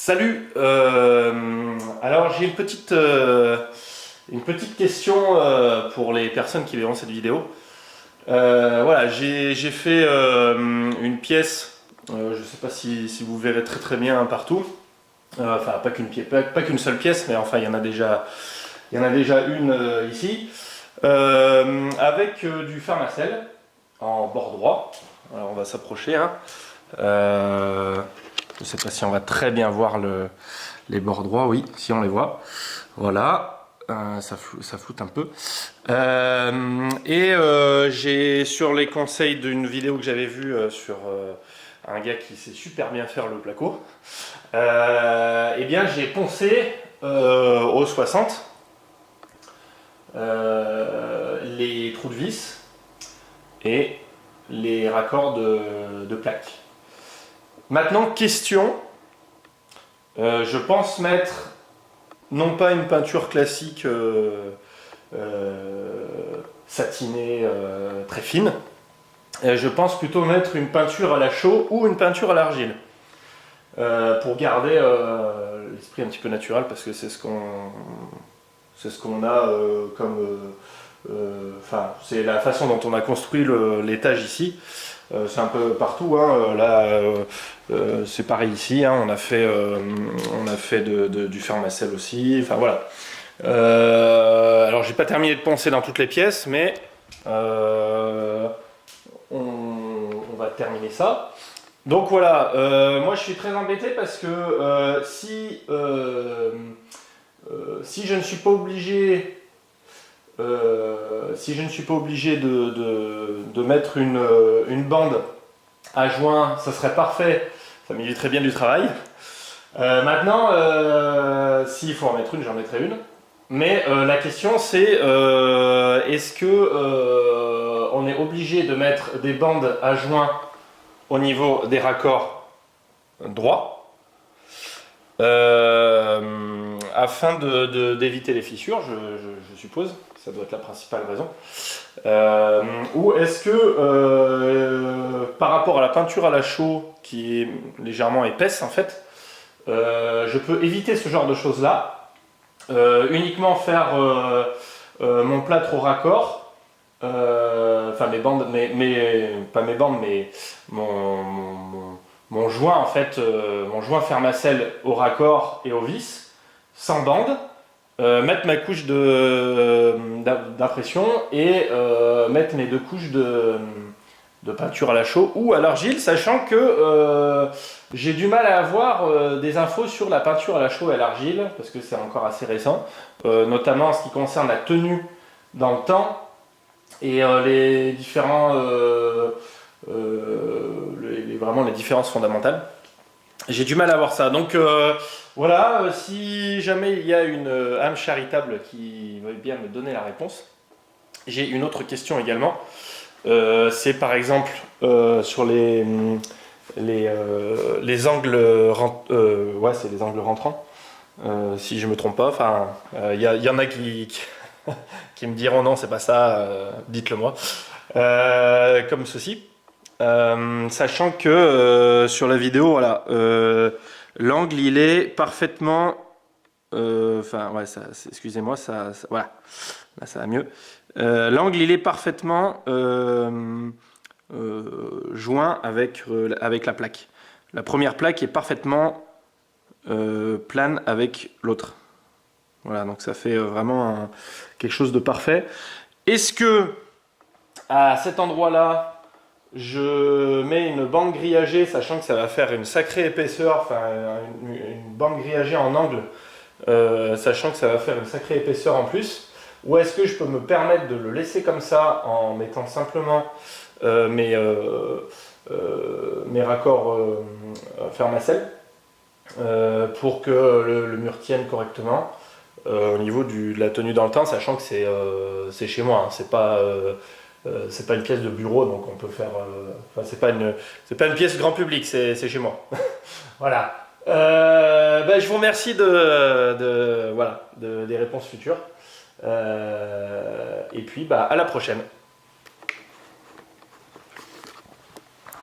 Salut, alors j'ai une petite question pour les personnes qui verront cette vidéo. Voilà, j'ai fait une pièce, je ne sais pas si vous verrez très bien partout. Enfin, pas qu'une pièce, pas qu'une seule pièce, mais enfin il y en a déjà une ici, avec du Fermacell en bord droit. Alors on va s'approcher, hein. Je ne sais pas si on va très bien voir les bords droits, oui, si on les voit. Voilà, ça floute un peu. J'ai, sur les conseils d'une vidéo que j'avais vue sur un gars qui sait super bien faire le placo, eh bien j'ai poncé au 60 les trous de vis et les raccords de plaques. Maintenant, question, je pense mettre non pas une peinture classique satinée très fine, je pense plutôt mettre une peinture à la chaux ou une peinture à l'argile pour garder l'esprit un petit peu naturel, parce que c'est ce qu'on a comme... Enfin, c'est la façon dont on a construit l'étage ici. C'est un peu partout, hein. Là c'est pareil ici, hein. On a fait du Fermacell aussi, enfin voilà. Alors j'ai pas terminé de poncer dans toutes les pièces, mais on va terminer ça. Donc voilà, moi je suis très embêté parce que si je ne suis pas obligé de mettre une bande à joint, ça serait parfait, ça m'éviterait bien du travail. Maintenant, s'il faut en mettre une, j'en mettrai une. Mais la question c'est, est-ce que on est obligé de mettre des bandes à joint au niveau des raccords droits afin d'éviter les fissures, je suppose. Ça doit être la principale raison. Ou est-ce que par rapport à la peinture à la chaux, qui est légèrement épaisse en fait, je peux éviter ce genre de choses là, uniquement faire mon plâtre au raccord, enfin mes bandes, pas mes bandes, mais mon joint en fait, mon joint Fermacell au raccord et au vis, sans bande. Mettre ma couche d'impression et mettre mes deux couches de peinture à la chaux ou à l'argile, sachant que j'ai du mal à avoir des infos sur la peinture à la chaux et à l'argile, parce que c'est encore assez récent, notamment en ce qui concerne la tenue dans le temps et les différents vraiment les différences fondamentales. J'ai du mal à voir ça, donc voilà, si jamais il y a une âme charitable qui veut bien me donner la réponse. J'ai une autre question également, c'est par exemple sur les angles, ouais, c'est les angles rentrants, si je me trompe pas, enfin, y en a qui me diront non, c'est pas ça, dites-le moi, comme ceci. Sachant que sur la vidéo, voilà, l'angle il est parfaitement, enfin ouais, excusez-moi, voilà, là ça va mieux. L'angle il est parfaitement joint avec la plaque. La première plaque est parfaitement plane avec l'autre. Voilà, donc ça fait vraiment quelque chose de parfait. Est-ce que à cet endroit-là, je mets une bande grillagée, sachant que ça va faire une sacrée épaisseur, enfin une bande grillagée en angle, sachant que ça va faire une sacrée épaisseur en plus, ou est-ce que je peux me permettre de le laisser comme ça en mettant simplement mes raccords Fermacell pour que le mur tienne correctement au niveau de la tenue dans le temps, sachant que c'est chez moi, hein, c'est pas une pièce de bureau, donc on peut faire. Enfin, c'est pas une pièce grand public, c'est chez moi. Voilà. Je vous remercie des réponses futures. Et puis, à la prochaine.